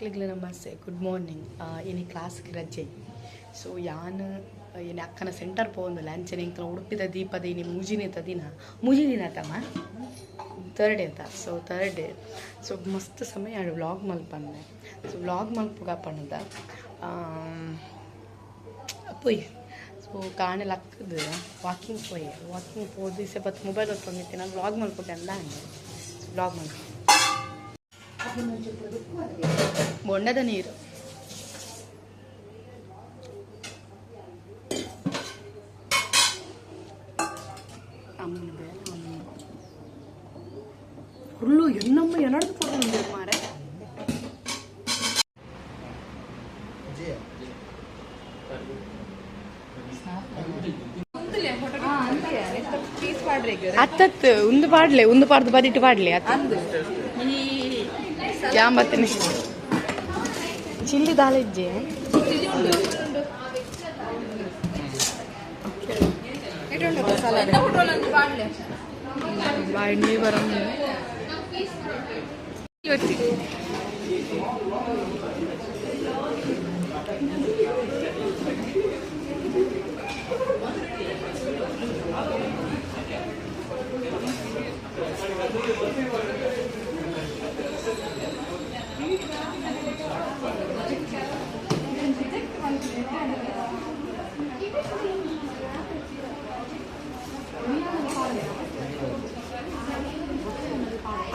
ಮಕ್ಕಳಿಗೆ ನಮಸ್ತೆ, good morning. ಇನಿ ಕ್ಲಾಸ್ಗೆ ರಜೆ. ಸೊ ಯಾನು ಏನು ಅಕ್ಕನ ಸೆಂಟರ್ ಪೋಂದಿಲ್ಲ ಅಂಚನೆ ಇಂಕ ಉಡುಪಿದ ದೀಪದ ಇನಿ ಮುಜಿದಿನ ತಮ್ಮ ಥರ್ಡ್ ಡೇ ಅಂತ. ಸೊ ಥರ್ಡ್ ಡೇ ಸೊ ಮಸ್ತ್ ಸಮಯ ವ್ಲಾಗ್ ಮಲ್ಪಂದೆ. ಸೊ ವ್ಲಾಗ್ ಮಲ್ಪುಗ ಪಣ್ಣದ ಪೊಯ್ ಸೊ ಕಾಣೆ ಲಕ್ಕದು ವಾಕಿಂಗ್ ಪೋದು ಇಸೆ ಬತ್ತು ಮೊಬೈಲ್ ಹೊತ್ಕೊಂಡಿರ್ತೀನಿ. ನಾನು ವ್ಲಾಗ್ ಮಲ್ಪುಟ್ಟೆ ಅಂದ ಹಂಗೆ ವ್ಲಾಗ್ ಮಲ್ಪ ಬೊಂಡದ ನೀರು ಅಮ್ಮನ ಬೇರೆ ಹುಲ್ಲು ಎನ್ನಮ್ಮ ಎನ್ನಡ್ದು ಕೊಡ್ಕೊಂಡು ಮಾರೆ ಅತ್ತತ್ತು ಒಂದು ಪಾಡ್ದು ಬದಿಟ್ಟು ಪಾಡ್ಲೆ ಯಾಂಬತ್ತನೇ ಚಿಲ್ಲಿ ದಾಳಿಜ್ಜೆ ಬಾಯಿ ಬರ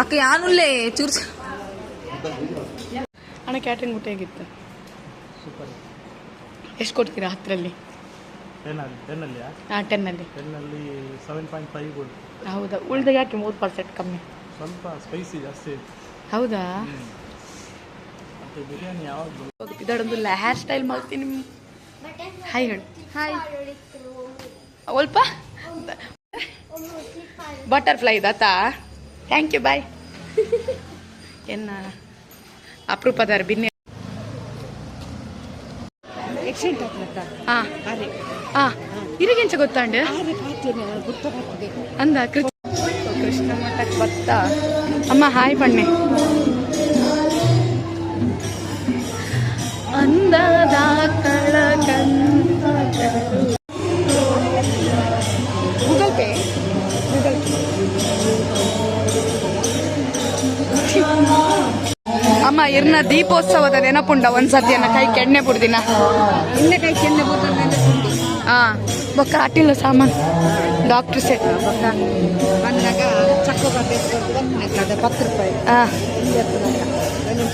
ಅಕ್ಕ ಯಾನುಲ್ಲೇ ಚೂರ್ ಅಣ್ಣ ಕ್ಯಾಟ್ರಿಂಗ್ ಊಟ ಹೇಗಿತ್ತು? ಸೂಪರ್. ಎಷ್ಟು ಕೊಡ್ತೀರಾ 10ರಲ್ಲಿ? 10ನಲ್ಲಿ 7.5 ಕೊಡು. ಹೌದಾ? ಉಳ್ದ ಯಾಕೆ 3% ಕಮ್ಮಿ? ಸ್ವಲ್ಪ ಸ್ಪೈಸಿ ಜಾಸ್ತಿ ಇತ್ತು. ಹೌದಾ? ಮತ್ತೆ ಬಿರಿಯಾನಿ ಯಾವಾಗ ಇದೊಂದು ಹೇರ್ ಸ್ಟೈಲ್ ಮಾಡ್ತೀನಿ. ಹಾಯ್ ಹೇಳು. ಹಾಯ್. ಸ್ವಲ್ಪ ಬಟರ್ಫ್ಲೈ ಇದಾತಾ? ಥ್ಯಾಂಕ್ ಯು, ಬಾಯ್. ಎನ್ನ ಅಪರೂಪದಾರ ಬಿನ್ನೆ ಎಕ್ಸಿಡೆಂಟ್ ಆಗ್ಲತ್ತ. ಹಾಂ ಹಾಂ ಇರಿಗೆಂಚ ಗೊತ್ತಾಂಡು ಅಂದ ಕೃಷ್ಣ ಮಠಕ್ಕೆ ಬತ್ತ ಅಮ್ಮ ಹಾಯ್ ಬಣ್ಣೆ ಅಂದದ ಗೂಗಲ್ ಪೇ ಅಮ್ಮ ಇರ್ನ ದೀಪೋತ್ಸವದ ನೆನಪುಂಡ ಒಂದ್ಸತಿ ಅನ್ನ ಕೈ ಕೆಣ್ಣೆ ಬುಡ್ದಿನ ಇನ್ನ ಕೈ ಕೆಣ್ಣೆ ಬುಡ್ದ ಹಾ ಬೊಕ್ಕ ಅಟ್ಟಿಲ್ಲ ಸಾಮಾನ್ ಡಾಕ್ಟರ್ ಸೆಟ್ ಬಂದಾಗ ಚಕ್ಕೋಬಾರ್ ಎತ್ಕೊಂಡು ಬಂದ 10 ರೂಪಾಯಿ. ಹಾಂ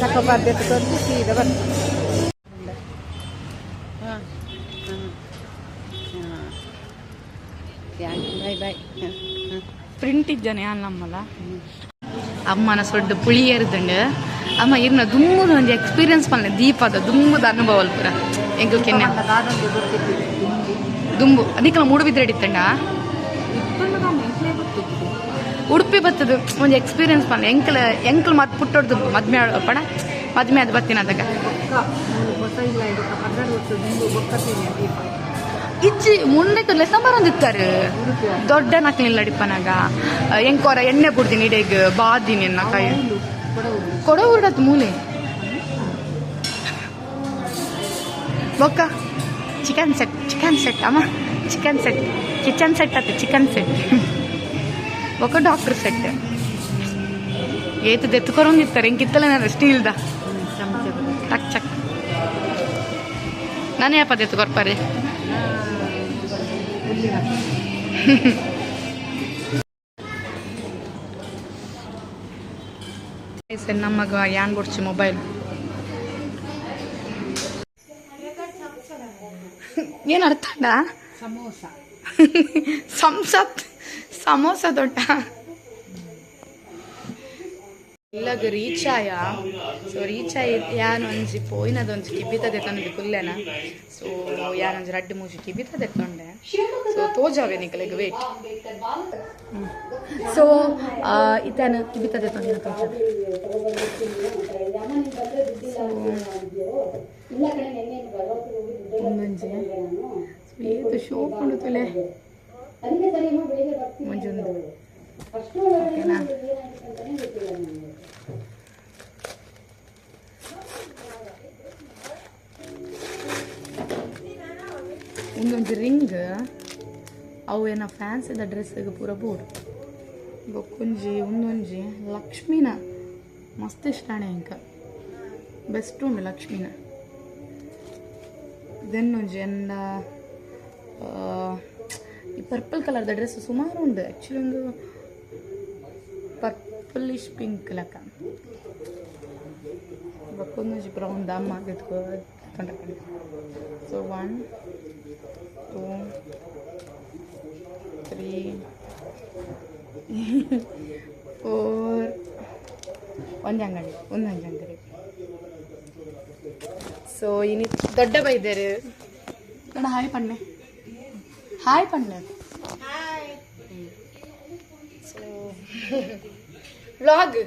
ಚಕ್ಕೋಬಾರ್ ಎತ್ಕೊಂಡು ಸೀದಾ ಬಂದ. ಬಾಯ್ ಬಾಯ್. ಪ್ರಿಂಟ್ ಇದ್ದಾನೆ ನಮ್ಮಲ್ಲ ಅಮ್ಮನ ಸೊಡ್ಡು ಪುಳಿಯರ್ದುಂಡು ಅಮ್ಮ ಇರ್ನ ದುಮ್ಮದ ಒಂದು ಎಕ್ಸ್ಪೀರಿಯನ್ಸ್ ಪಲ್ಲೆ ದೀಪದ ದುಮ್ಮದ ಅನುಭವ ಪೂರ ಎಂಕಲ್ ಕೆನ್ನೆ ದುಂಬು ಅದಕ್ಕೆಲ್ಲ ಮೂಡುಬಿದ್ರೆ ಹಿಡಿತಂಡ ಉಡುಪಿ ಬತ್ತದು ಒಂದು ಎಕ್ಸ್ಪೀರಿಯನ್ಸ್ ಪಲ್ಲೆ ಎಂಕಲ್ ಮತ್ತೆ ಪುಟ್ಟೊಡ್ದು ಮದ್ಮೆ ಪಡ ಮದ್ಮೆ ಅದು ಬತ್ತಿನ ಅದಾಗ ಇಜ್ಜಿ ಮುಂದೆ ಲೆಸ ಬರಂದಿತ್ತಾರೆ ದೊಡ್ಡ ನಕ್ಲಿಲ್ಲ ಅಡಿಪನಾಗ ಎಂಕೋರ ಎಣ್ಣೆ ಬಿಡ್ತೀನಿ ಇಡೀಗ ಬಾದಿನಿ ಎನ್ನ ಕೈ ಕೊಡ ಉರ್ಡತ್ ಮೂಲೆ ಬೊಕ್ಕ ಚಿಕನ್ ಸೆಟ್ ಅಮ್ಮ ಚಿಕನ್ ಸೆಟ್ ಕಿಚನ್ ಸೆಟ್ ಆಯ್ತು ಚಿಕನ್ ಸೆಟ್ ಬೊಕ್ಕ ಡಾಕ್ಟರ್ ಸೆಟ್ ಏತು ಎತ್ಕೊರಂದಿತ್ತಾರೆ ಹೆಂಗಿತ್ತಲ್ಲ ನಾನು ಸ್ಟೀಲ್ದ ಟಕ್ ಚಕ್ ನಾನೇ ಯಾಪದ ಎತ್ಕೊರ್ಪಾರೆ ನಮ್ಮಗ ಯಾನ್ ಬಿಡ್ಸಿ ಮೊಬೈಲ್ ಏನು ಅರ್ಥಂಡ ಸಮೋಸ ದೊಡ್ಡ ಇಲ್ಲಾಗ ರೀಚ್ ಆಯ. ಸೊ ರೀಚ್ ಆಯ್ ಯಾನೊಂಜಿ ಪೋಯಿನದೊಂಜಿ ಕಿಬಿತದೆ ತಂದೆ ಕುಲ್ಲೆನ. ಸೊ ಯಾನೊಂಜಿ 2-3 ಕಿಬಿತದೆ ತಂಡೆ. ಸೊ ತೋಜಾವೆ ನಿಕಲೆಗ ವೇಟ್. ಸೊ ಇತನ ಕಿಬಿತದೆ ತಂದೆ ತೋಜ ಒಂದೊಂಜಿ ಏತು ಶೋ ಕೊಂಡುತ್ತಲೆ ಮಂಜೊಂದು ಓಕೆನಾ. ಒಂದೊಂದು ರಿಂಗ್ ಅವು ಏನ ಫ್ಯಾನ್ಸಿದ ಡ್ರೆಸ್ಸಿಗೆ ಪೂರ ಬೋಡು ಬೊಕ್ಕೊಂಜಿ ಒಂದೊಂಜಿ ಲಕ್ಷ್ಮೀನ ಮಸ್ತ್ ಇಷ್ಟಾಣೆ ಇಂಕ ಬೆಸ್ಟ್ ಉಂಡು ಲಕ್ಷ್ಮೀನ ದೆನ್ನೊಂಜಿ ಎಂದ ಈ ಪರ್ಪಲ್ ಕಲರ್ದ ಡ್ರೆಸ್ ಸುಮಾರು ಉಂಡು ಆ್ಯಕ್ಚುಲಿ ಒಂದು ಪರ್ಪಲಿಶ್ ಪಿಂಕ್ ಲೆಕ್ಕ ಬೊಕ್ಕೊಂದೊಂಜಿ ಬ್ರೌನ್ ದಮ್ಮ ತೆತ್ಕೊಂಡ್ರೆ ಸೊ 1 2 3 4 ಒಂದು ಅಂಗಡಿ ಸೊ ಇನಿ ದೊಡ್ಡ ಬೈದೇರು ಕಣ ಹಾಯ್ ಪಣ್ಣೆ ಸೊ ವ್ಲಾಗ್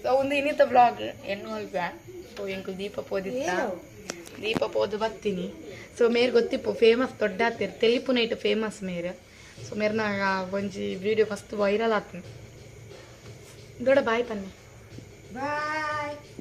ಸೊ ಒಂದು ಇನ್ನಿತ ವ್ಲಾಗ್ ಎನ್ನುವಲ್ ಬ್ಯಾನ್ ಸೊ ಎಂಕುಲು ದೀಪ ಪೋದು ಬರ್ತೀನಿ ಸೊ ಮೇರ್ ಗೊತ್ತಿಪ್ಪು ಫೇಮಸ್ ದೊಡ್ಡ ಆತಿರ್ ತೆಲಿಪು ನೈಟ್ ಫೇಮಸ್ ಮೇರ್ ಸೊ ಮೇರ್ನಾಗ ಒಂಜಿ ವಿಡಿಯೋ ಮಸ್ತ್ ವೈರಲ್ ಆತು ದೊಡ್ಡ ಬಾಯ್ ಪನ್ನೆ ಬಾಯ್